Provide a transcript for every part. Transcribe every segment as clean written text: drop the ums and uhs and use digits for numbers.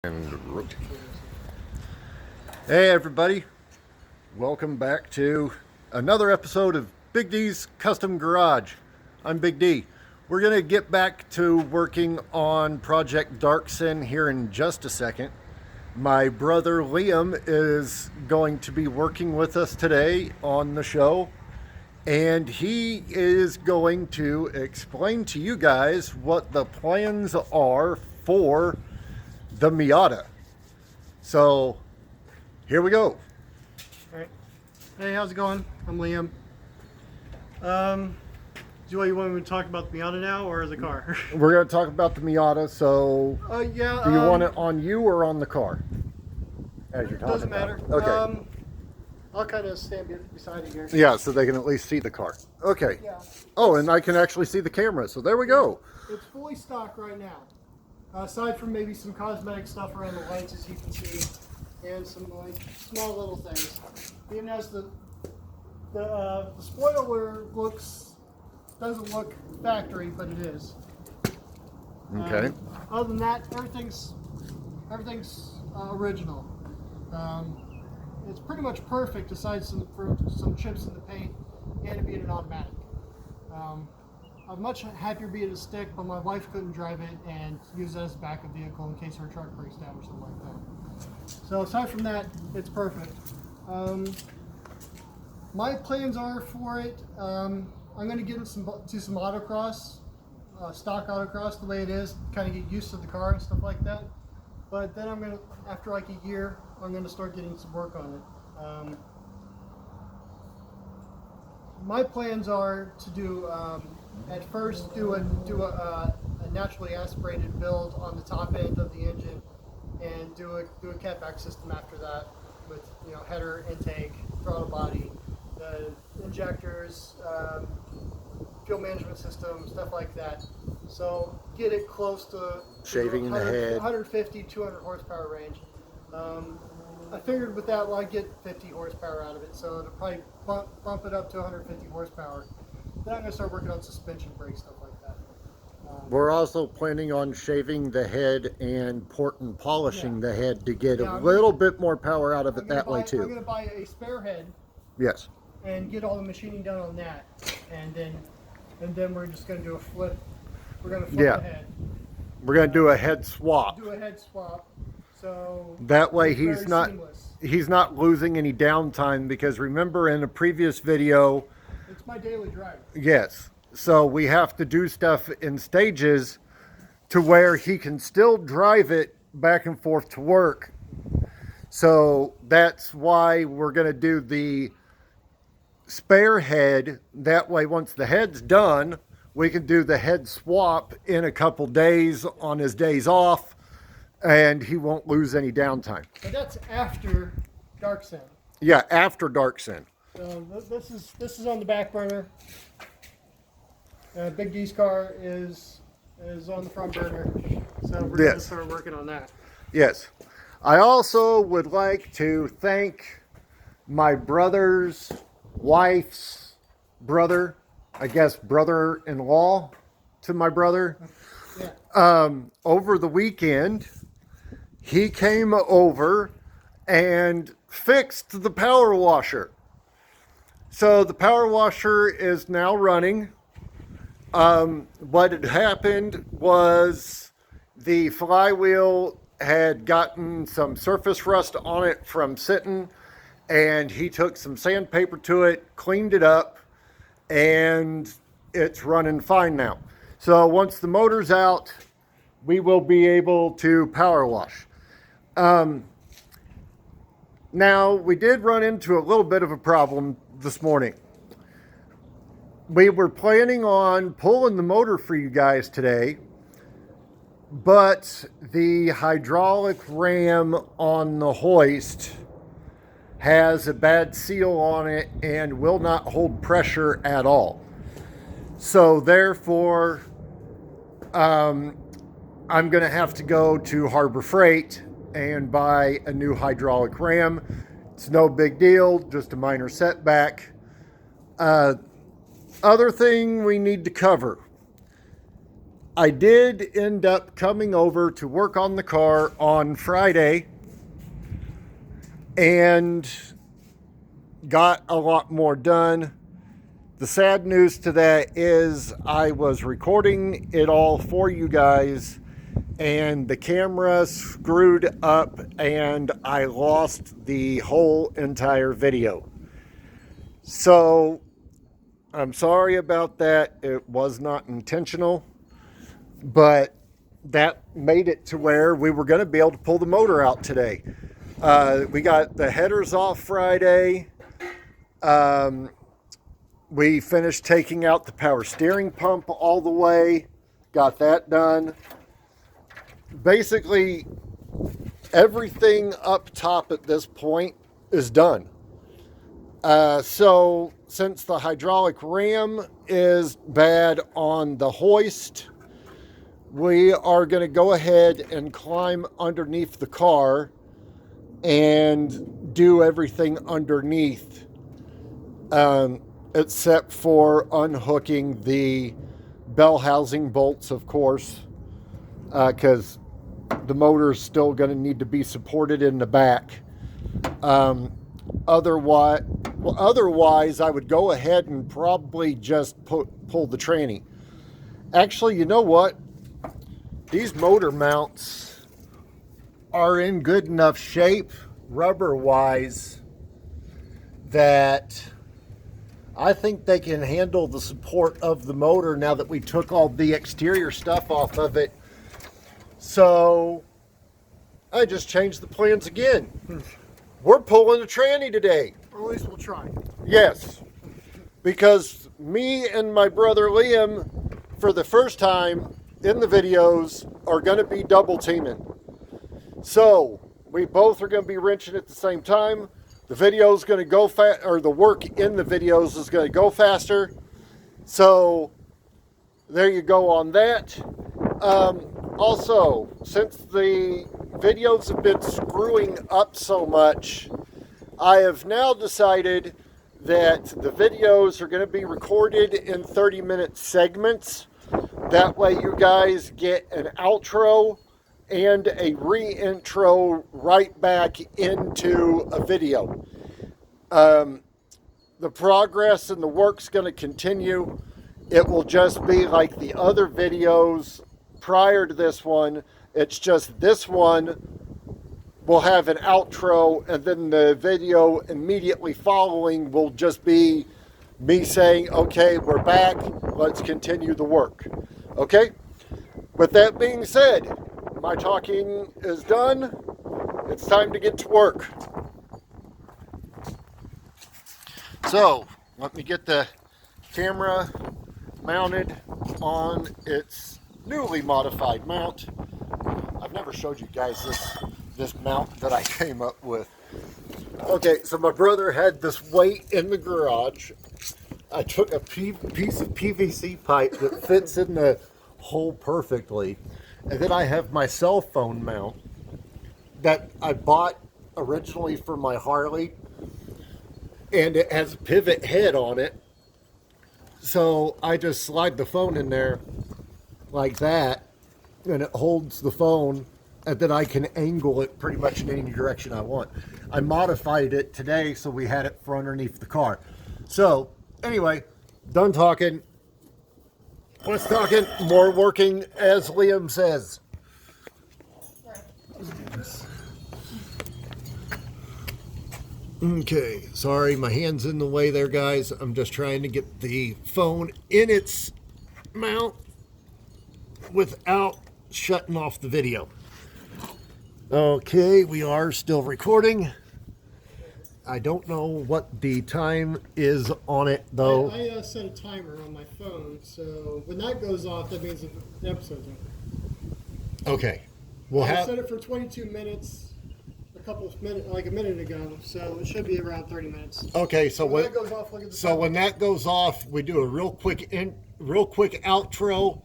And hey everybody, welcome back to another episode of Big D's Custom Garage. I'm Big D. We're gonna get back to working on Project Darksin here in just a second. My brother Liam is going to be working with us today on the show, and he is going to explain to you guys what the plans are for the Miata. So here we go. All right. Hey, how's it going? I'm Liam. Do you want me to talk about the Miata now or the car? We're going to talk about the Miata. So Yeah. do you want it on you or on the car? As you're talking Doesn't matter. about it. Okay. I'll kind of stand beside it here. Yeah, so they can at least see the car. Okay. Yeah. Oh, and I can actually see the camera. So there we go. It's fully stock right now. Aside from maybe some cosmetic stuff around the lights, as you can see, and some like small little things. Even as the spoiler doesn't look factory, but it is. Okay. Other than that, everything's original. It's pretty much perfect, aside for some chips in the paint and it being an automatic. I'm much happier being a stick, but my wife couldn't drive it and use it as a backup vehicle in case her truck breaks down or something like that. So aside from that, it's perfect. My plans are for it. I'm going to get into some autocross, stock autocross, the way it is, kind of get used to the car and stuff like that. But then I'm going to, after like a year, I'm going to start getting some work on it. My plans are to do, at first, do a naturally aspirated build on the top end of the engine, and do a catback system after that with header, intake, throttle body, the injectors, fuel management system, stuff like that. So get it close to Shaving in the head. 150, 200 horsepower range. I figured with that, well, I'd get 50 horsepower out of it, so it'll probably bump it up to 150 horsepower. Then I'm going to start working on suspension brakes, stuff like that. We're also planning on shaving the head and port and polishing the head to get a little bit more power out of it that way too. I'm going to buy a spare head. Yes. And get all the machining done on that, and then we're just going to do a flip. We're going to flip the head. We're going to do a head swap. Do a head swap. So that way he's not losing any downtime, because remember in a previous video, it's my daily drive. Yes. So we have to do stuff in stages to where he can still drive it back and forth to work. So that's why we're going to do the spare head. That way, once the head's done, we can do the head swap in a couple days on his days off, and he won't lose any downtime. But that's after Darksin. Yeah, after Darksin. So this is on the back burner. Big D's car is on the front burner. So we're going to start working on that. Yes. I also would like to thank my brother's wife's brother, I guess brother-in-law to my brother. Yeah. Over the weekend, he came over and fixed the power washer. So the power washer is now running. What had happened was the flywheel had gotten some surface rust on it from sitting, and he took some sandpaper to it, cleaned it up, and it's running fine now. So once the motor's out, we will be able to power wash. Now, we did run into a little bit of a problem this morning. We were planning on pulling the motor for you guys today, but the hydraulic ram on the hoist has a bad seal on it and will not hold pressure at all. So therefore, I'm going to have to go to Harbor Freight and buy a new hydraulic ram. It's no big deal, just a minor setback. Other thing we need to cover. I did end up coming over to work on the car on Friday and got a lot more done. The sad news to that is I was recording it all for you guys and the camera screwed up and I lost the whole entire video. So I'm sorry about that. It was not intentional, but that made it to where we were going to be able to pull the motor out today. We got the headers off Friday. We finished taking out the power steering pump all the way. Got that done. Basically, everything up top at this point is done. So since the hydraulic ram is bad on the hoist, we are going to go ahead and climb underneath the car and do everything underneath, except for unhooking the bell housing bolts, of course, because the motor is still going to need to be supported in the back. Otherwise, I would go ahead and probably just pull the tranny. Actually, you know what? These motor mounts are in good enough shape, rubber-wise, that I think they can handle the support of the motor now that we took all the exterior stuff off of it. So I just changed the plans again. We're pulling a tranny today. Or at least we'll try. Yes, because me and my brother Liam, for the first time in the videos, are going to be double teaming. So we both are going to be wrenching at the same time. The video is going to go fast, or the work in the videos is going to go faster. So there you go on that. Also, since the videos have been screwing up so much, I have now decided that the videos are going to be recorded in 30-minute segments. That way you guys get an outro and a re-intro right back into a video. The progress and the work's going to continue. It will just be like the other videos prior to this one. It's just this one will have an outro, and then the video immediately following will just be me saying, okay, we're back, let's continue the work. Okay? With that being said, my talking is done. It's time to get to work. So, let me get the camera mounted on its newly modified mount. I've never showed you guys this mount that I came up with. Okay, so my brother had this weight in the garage. I took a piece of PVC pipe that fits in the hole perfectly. And then I have my cell phone mount that I bought originally for my Harley. And it has a pivot head on it. So I just slide the phone in there like that. And it holds the phone. And then I can angle it pretty much in any direction I want. I modified it today so we had it for underneath the car. So, anyway, done talking. Less talking, more working, as Liam says. Okay, sorry, my hand's in the way there, guys. I'm just trying to get the phone in its mount without shutting off the video. Okay, we are still recording. I don't know what the time is on it, though. I set a timer on my phone, so when that goes off, that means that the episode's over. Okay. I set it for 22 minutes, like a minute ago, so it should be around 30 minutes. Okay, so when that goes off, look at the so timer. when that goes off, we do a real quick outro,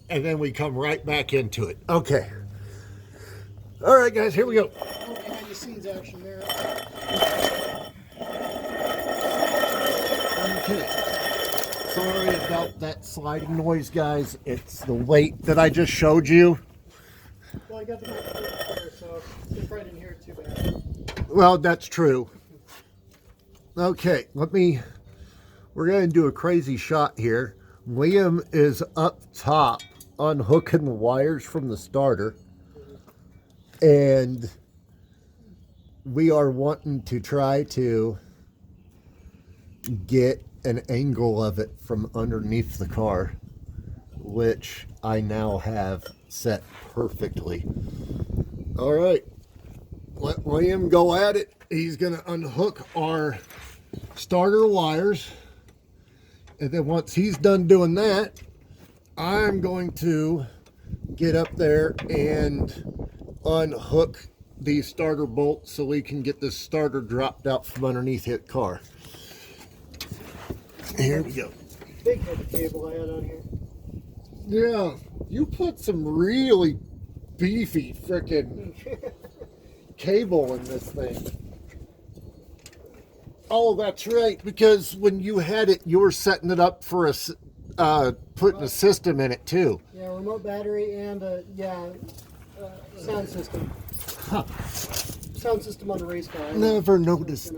and then we come right back into it. Okay. All right, guys, here we go. Behind the scenes action there. Okay. sorry about that sliding noise, guys. It's the weight that I just showed you. Well, I got the microphone there, so you probably didn't hear it too bad. Well, that's true. Okay, we're going to do a crazy shot here. William is up top unhooking the wires from the starter. And we are wanting to try to get an angle of it from underneath the car, which I now have set perfectly. All right, let William go at it. He's going to unhook our starter wires, and then once he's done doing that, I'm going to get up there and unhook the starter bolt so we can get this starter dropped out from underneath his car. Here we go. Big heavy cable I had on here. Yeah, you put some really beefy frickin' cable in this thing. Oh, that's right, because when you had it, you were setting it up for putting a system in it too. Yeah, remote battery and sound system. Huh. Sound system on the race car. Never noticed.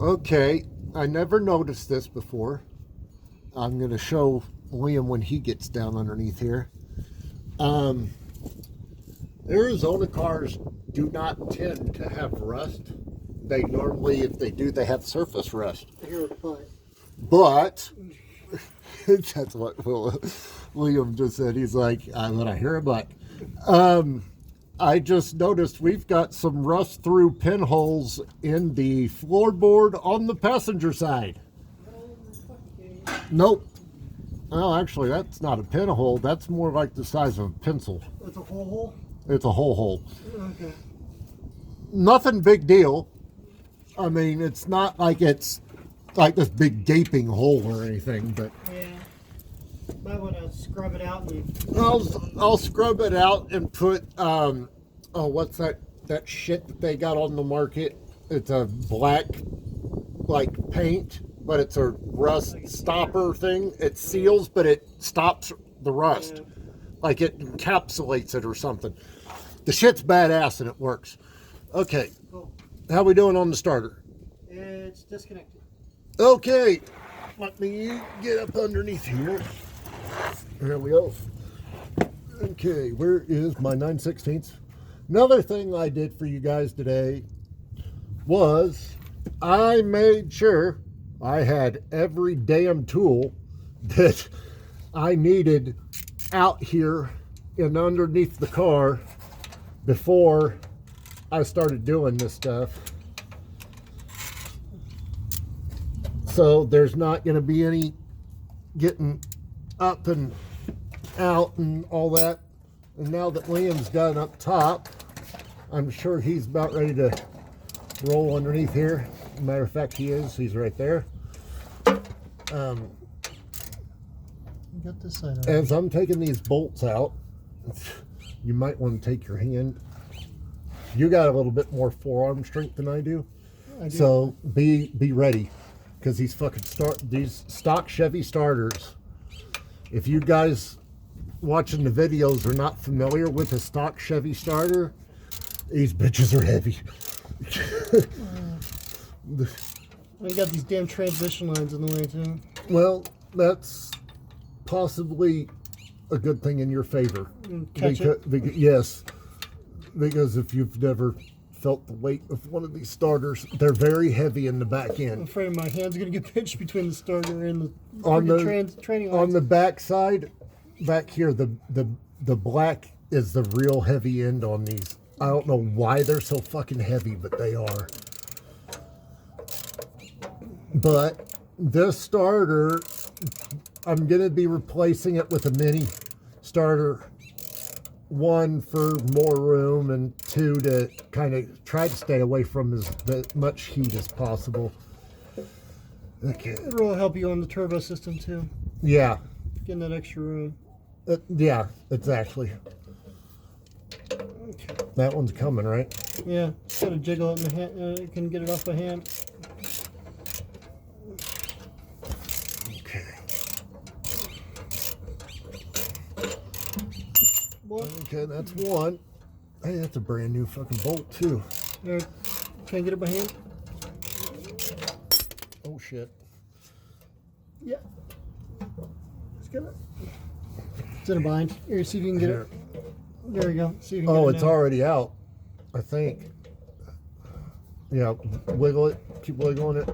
Okay, I never noticed this before. I'm going to show William when he gets down underneath here. Arizona cars do not tend to have rust. They normally, if they do, they have surface rust. I hear a butt. But that's what William just said. He's like, when I hear a butt. I just noticed we've got some rust through pinholes in the floorboard on the passenger side. Nope. Well, actually, that's not a pinhole. That's more like the size of a pencil. It's a whole hole? It's a whole hole. Okay. Nothing big deal. I mean, it's not like it's like this big gaping hole or anything, but Yeah. Might want to scrub it out and I'll scrub it out and put what's that shit that they got on the market? It's a black like paint, but it's a rust stopper thing. It seals, but it stops the rust. Yeah. Like it encapsulates it or something. The shit's badass and it works. Okay. Cool. How we doing on the starter? It's disconnected. Okay. Let me get up underneath here. There we go. Okay, where is my 9/16? Another thing I did for you guys today was I made sure I had every damn tool that I needed out here and underneath the car before I started doing this stuff. So there's not going to be any getting up and out and all that. And now that Liam's done up top, I'm sure he's about ready to roll underneath here. Matter of fact, he is. He's right there. Got this side on. As I'm taking these bolts out, you might want to take your hand. You got a little bit more forearm strength than I do. I do. So be ready, because these these stock Chevy starters. If you guys watching the videos are not familiar with a stock Chevy starter, these bitches are heavy. We got these damn transmission lines in the way too. Well, that's possibly a good thing in your favor. Catch it. Yes, because if you've never felt the weight of one of these starters, they're very heavy in the back I'm end. afraid my hand's gonna get pinched between the starter and the On the training on lines. the back side, back here, the black is the real heavy end on these. I don't know why they're so fucking heavy, but they are. But this starter, I'm gonna be replacing it with a mini starter. One, for more room, and two, to kind of try to stay away from as much heat as possible. Okay. It'll help you on the turbo system too, Yeah. getting that extra room. Yeah, exactly. Okay. That one's coming, right? Yeah, gotta jiggle it in the hand. Can get it off the hand. Okay, that's one. Hey, that's a brand new fucking bolt too. Can I get it by hand? Oh shit. Yeah. Let's get it. It's in a bind. Here, see if you can get it. There we go. See if you can Oh, get it it's now. already out, I think. Yeah, wiggle it. Keep wiggling it.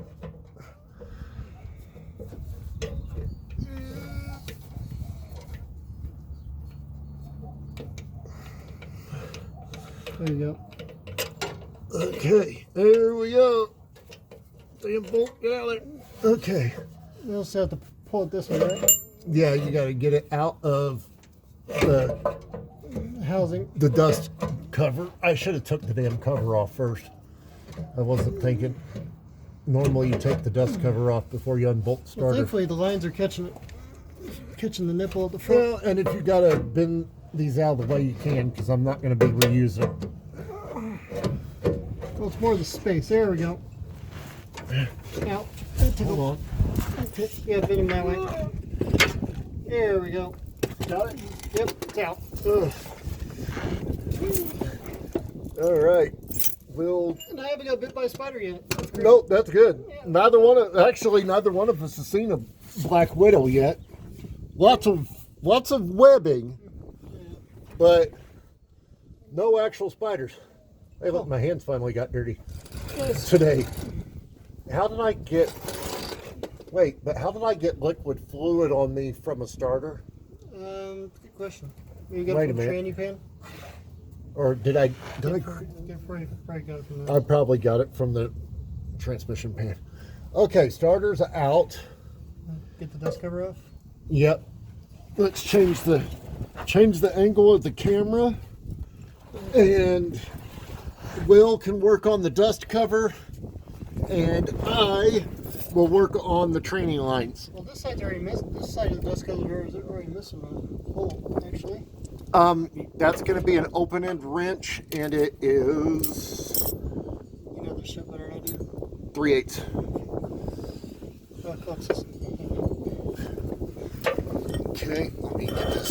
There you go. Okay, there we go. Damn bolt, get out of there. Okay. We also have to pull it this way, right? Yeah, you got to get it out of the Housing. dust cover. I should have took the damn cover off first. I wasn't thinking. Normally you take the dust cover off before you unbolt the Well, starter. thankfully the lines are catching it, catching the nipple at the front. Well, and if you got to bend these out of the way, you can, because I'm not going to be reusing. Well, it's more the space. There we go. Out. Hold on. Yeah, fit him that way. There we go. Got it? Yep, it's out. Ugh. All right. We'll. And I haven't got bit by a spider yet. That's great. Nope, that's good. Neither one of us has seen a black widow yet. Lots of webbing, but no actual spiders. Hey, look, my hands finally got dirty today. How did I get liquid fluid on me from a starter? Good question. You got Wait it a from a minute. tranny pan? Or did I? Probably got it from there. I probably got it from the transmission pan. Okay, starter's out. Get the dust cover off. Yep. Let's change the angle of the camera, and Will can work on the dust cover, and I will work on the training lines. Well, this side's already missed. This side of the dust cover is already missing a hole, actually. That's going to be an open-end wrench, and it is You know this shit better than I do. 3/8. Fluxus. Okay, let me get this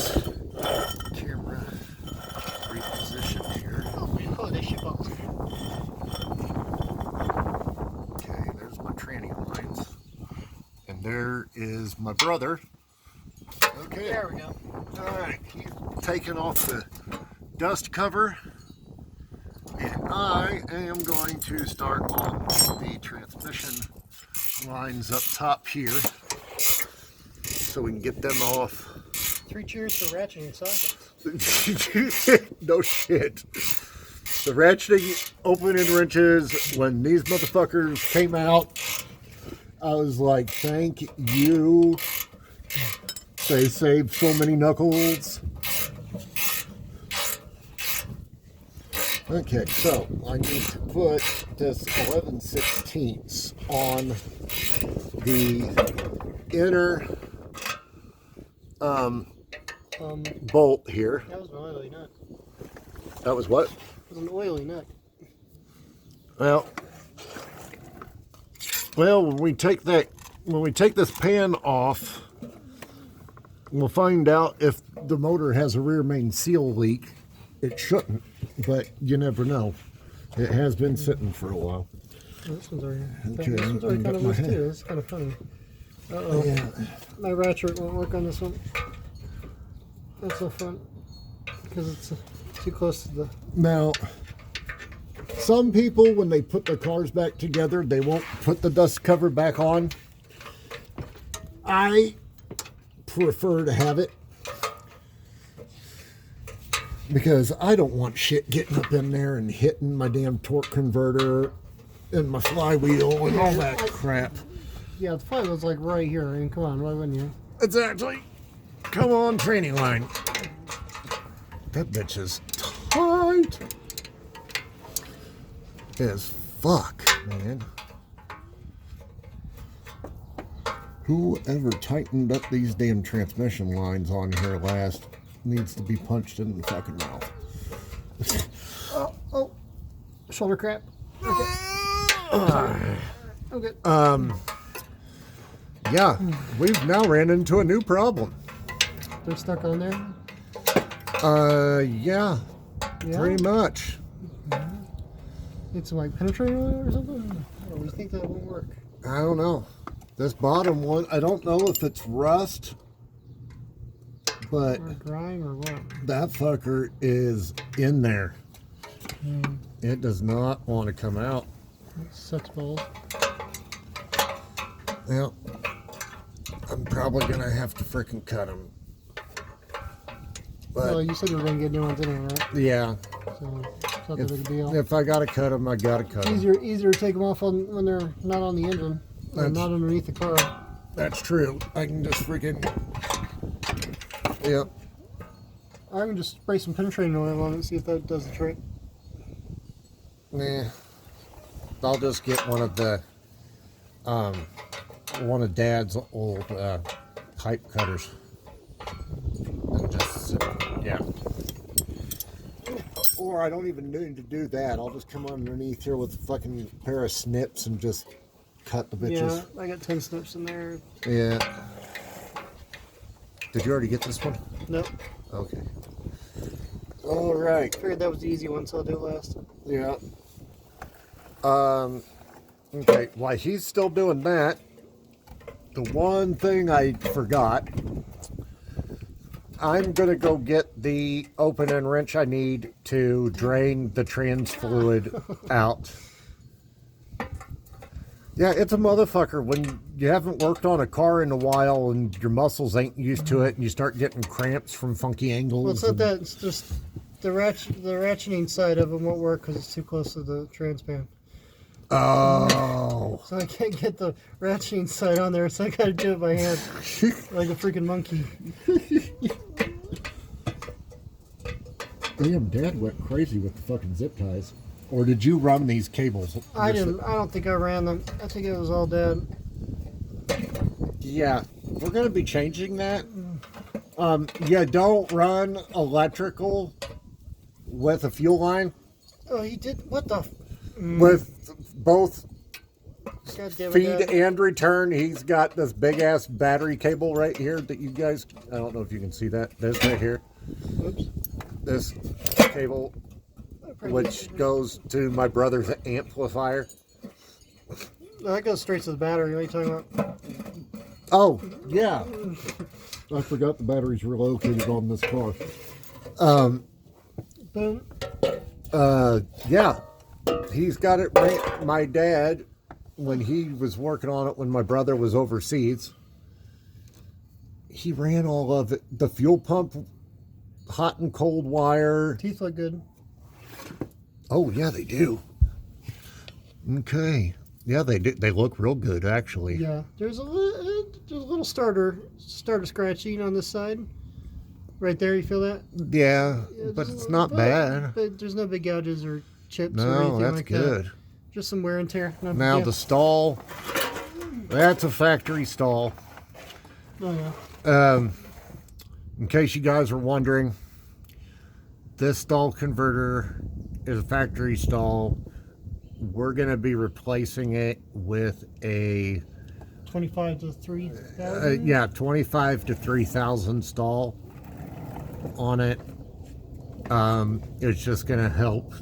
camera repositioned here. Oh, this shit box. Okay, there's my tranny lines. And there is my brother. Okay. There we go. Alright, he's taking off the dust cover. And I am going to start on the transmission lines up top here, so we can get them off. 3 cheers for ratcheting sockets. No shit. The ratcheting opening wrenches, when these motherfuckers came out, I was like, thank you. They saved so many knuckles. Okay, so I need to put this 11/16 on the inner bolt here. That was an oily nut. That was what? It was an oily nut. Well, when we take this pan off, we'll find out if the motor has a rear main seal leak. It shouldn't, but you never know. It has been sitting for a while. Oh, this one's already, Okay, this one's already got kind of my loose hand. too. It's kind of funny. Uh-oh. Yeah. My ratchet won't work on this one. That's no fun. Because it's too close to the... Now, some people, when they put their cars back together, they won't put the dust cover back on. I prefer to have it, because I don't want shit getting up in there and hitting my damn torque converter and my flywheel and all that crap. Yeah, the fly was like right here. I mean, come on, why wouldn't you? Exactly. Come on, training line. That bitch is tight as fuck, man. Whoever tightened up these damn transmission lines on here last needs to be punched in the fucking mouth. Oh, shoulder crap. Okay. Yeah, we've now ran into a new problem. They're stuck on there. Yeah, pretty much. Need some like penetrating oil or something? Or we think that won't work? I don't know. This bottom one, I don't know if it's rust, but Or drying or what? that fucker is in there. Hmm. It does not want to come out. It sucks balls. Yeah, I'm probably gonna have to freaking cut them. But Well, you said you were gonna get new ones anyway, right? yeah, So it's not that big a deal. if I gotta cut them, I gotta cut them. Easier to take them off when they're not on the engine, or That's- not underneath the car. That's true. I can just freaking. Yep. I can just spray some penetrating oil on it and see if that does the trick. Nah. I'll just get one of Dad's old pipe cutters. And just, yeah. Or I don't even need to do that. I'll just come underneath here with a fucking pair of snips and just cut the bitches. Yeah, I got 10 snips in there. Yeah. Did you already get this one? Nope. Okay. All right. Figured that was the easy one, so I'll do it last. Yeah. Okay, while he's still doing that, the one thing I forgot, I'm going to go get the open end wrench I need to drain the trans fluid out. Yeah, it's a motherfucker when you haven't worked on a car in a while and your muscles ain't used to it and you start getting cramps from funky angles. Well, it's not that. It's just the ratcheting side of them won't work because it's too close to the transpan. Oh. So I can't get the ratcheting side on there, so I gotta do it by hand, like a freaking monkey. Damn, Dad went crazy with the fucking zip ties. Or did you run these cables? I didn't. I don't think I ran them. I think it was all Dad. Yeah, we're gonna be changing that. Yeah, don't run electrical with a fuel line. Oh, he did. What the? With both God damn it, feed Dad. and return, he's got this big ass battery cable right here that you guys. I don't know if you can see that. This right here. Oops. This cable, which goes to my brother's amplifier. No, that goes straight to the battery. What are you talking about? Oh, yeah. I forgot the battery's relocated on this car. Boom. Yeah. He's got it right. My dad, when he was working on it when my brother was overseas, he ran all of it. The fuel pump, hot and cold wire. Teeth look good. Oh, yeah, they do. Okay. Yeah, they do. They look real good, actually. Yeah. There's a little starter scratching on this side. Right there, you feel that? Yeah, Yeah, but just it's a not little bit, bad. But there's no big gouges or chips or No, anything that's like good. that. Just some wear and tear. No big Now deal. the stall, that's a factory stall. Oh yeah. In case you guys are wondering, this stall converter is a factory stall. We're going to be replacing it with a 25 to 3,000. yeah, 25 to 3,000 stall on it. It's just going to help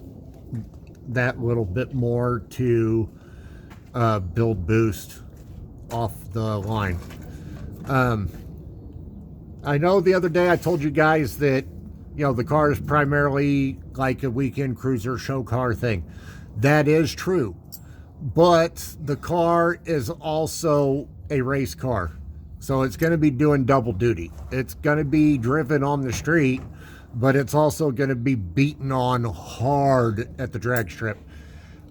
that little bit more to build boost off the line. I know the other day I told you guys that, you know, the car is primarily like a weekend cruiser show car thing. That is true. But the car is also a race car. So it's going to be doing double duty. It's going to be driven on the street, but it's also going to be beaten on hard at the drag strip.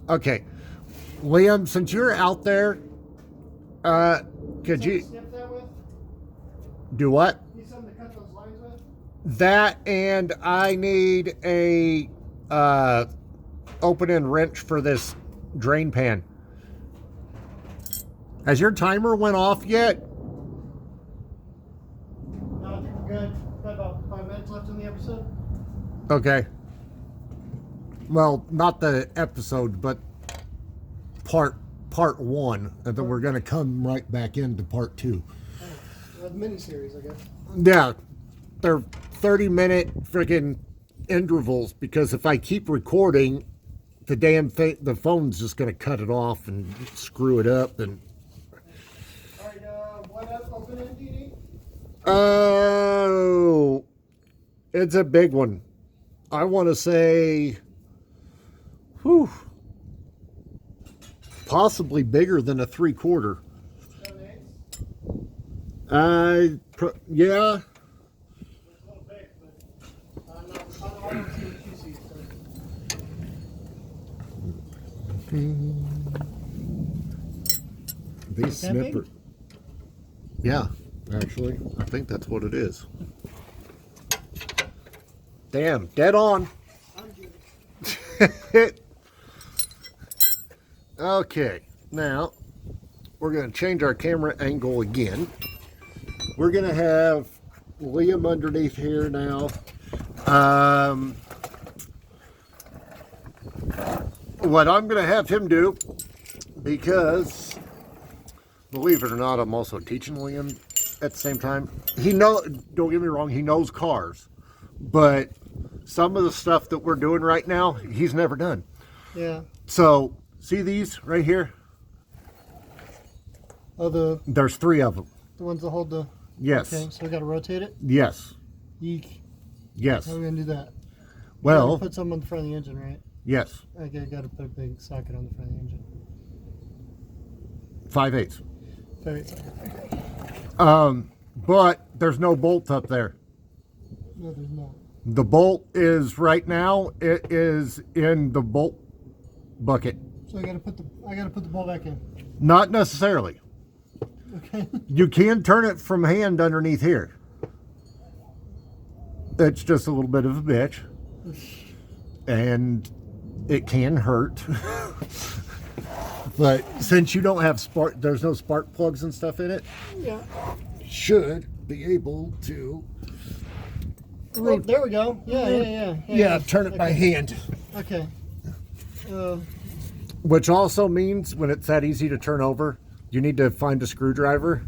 Okay, Liam, since you're out there, could you Snip that with? do what? Need something to cut those lines with? That, and I need a open end wrench for this drain pan. Has your timer went off yet? No, I think we're good. Got about 5 minutes left in the episode. Okay. Well, not the episode, but part one, and then we're going to come right back into part two. A mini series, I guess. Yeah, they're 30-minute freaking intervals, because if I keep recording, the damn thing, the phone's just going to cut it off and screw it up. And All right, what else open end do you need? oh, it's a big one. I want to say, whew, possibly bigger than a 3/4. 7/8? Yeah. It's a little big, but I don't see what you see. These That big? snipper. Yeah, actually, I think that's what it is. Damn, dead on. I'm good. Okay, now we're going to change our camera angle again. We're going to have Liam underneath here now. What I'm going to have him do, because believe it or not, I'm also teaching Liam at the same time. Don't get me wrong, he knows cars, but some of the stuff that we're doing right now, he's never done. Yeah. So, see these right here? Oh, There's 3 of them. the ones that hold the. Yes. Okay, so we got to rotate it. Yes. Yeek. Yes. How are we gonna do that? Well, Put some on the front of the engine, right? yes. Okay, got to put a big socket on the front of the engine. 5/8. Very socket. But there's no bolt up there. No, there's not. The bolt is right now, it is in the bolt bucket. So I got to put the ball back in. Not necessarily. Okay. You can turn it from hand underneath here. It's just a little bit of a bitch. And it can hurt. But since you don't have there's no spark plugs and stuff in it, Yeah. should be able to. Oh, there we go. Yeah. Turn it by hand. Okay. Which also means when it's that easy to turn over, you need to find a screwdriver,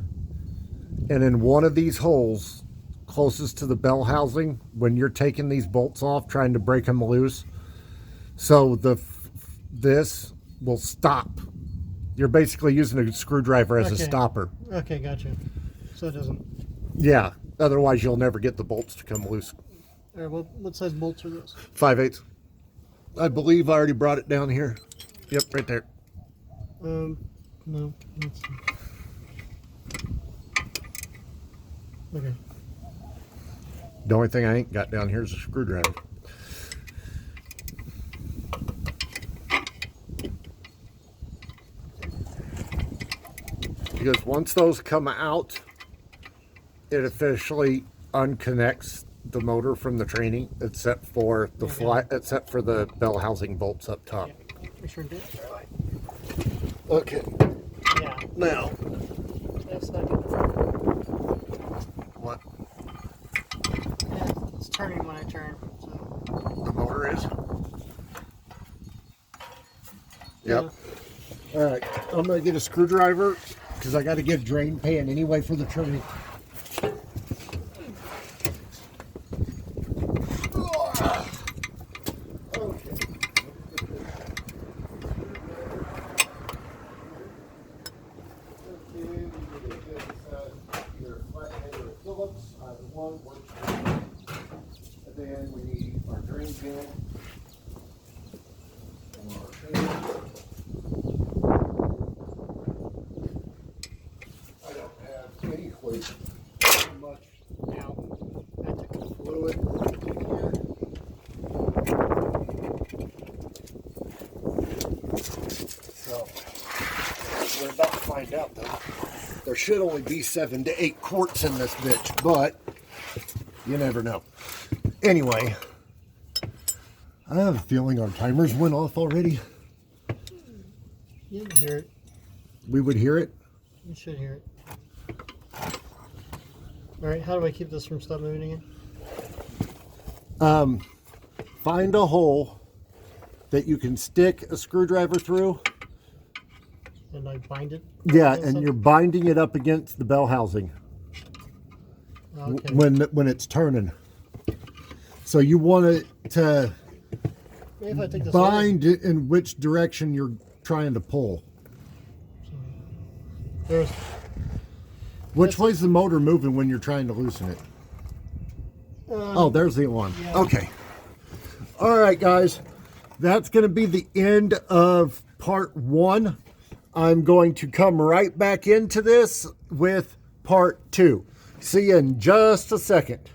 and in one of these holes closest to the bell housing, when you're taking these bolts off, trying to break them loose, so this will stop. You're basically using a screwdriver as a Okay. stopper. Okay, gotcha. So it doesn't. Yeah, otherwise you'll never get the bolts to come loose. All right. What size bolts are those? 5/8. I believe I already brought it down here. Yep, right there. No. Let's see. Okay. The only thing I ain't got down here is a screwdriver. Because once those come out, it officially unconnects the motor from the training, except for except for the bell housing bolts up top. Make sure to do it. Okay, Yeah. now That's not good. what Yeah, it's turning when I turn. So. the motor is? Yep. All right, I'm gonna get a screwdriver because I got to get a drain pan anyway for the training. And then we need our drain pan. I don't have any clue how much Now, I took it. fluid here. So we're about to find out though. There should only be 7 to 8 quarts in this bitch, but you never know. Anyway, I have a feeling our timers went off already. You can hear it. We would hear it. You should hear it. All right. How do I keep this from stop moving again? Find a hole that you can stick a screwdriver through. And I bind it. Yeah, Against and something? you're binding it up against the bell housing. Okay. when it's turning. So you want it to Maybe if I take this away. bind it in which direction you're trying to pull. There's Which way's the motor moving when you're trying to loosen it? Oh, there's the alarm. Yeah. Okay. All right, guys. That's going to be the end of part 1. I'm going to come right back into this with part 2. See you in just a second.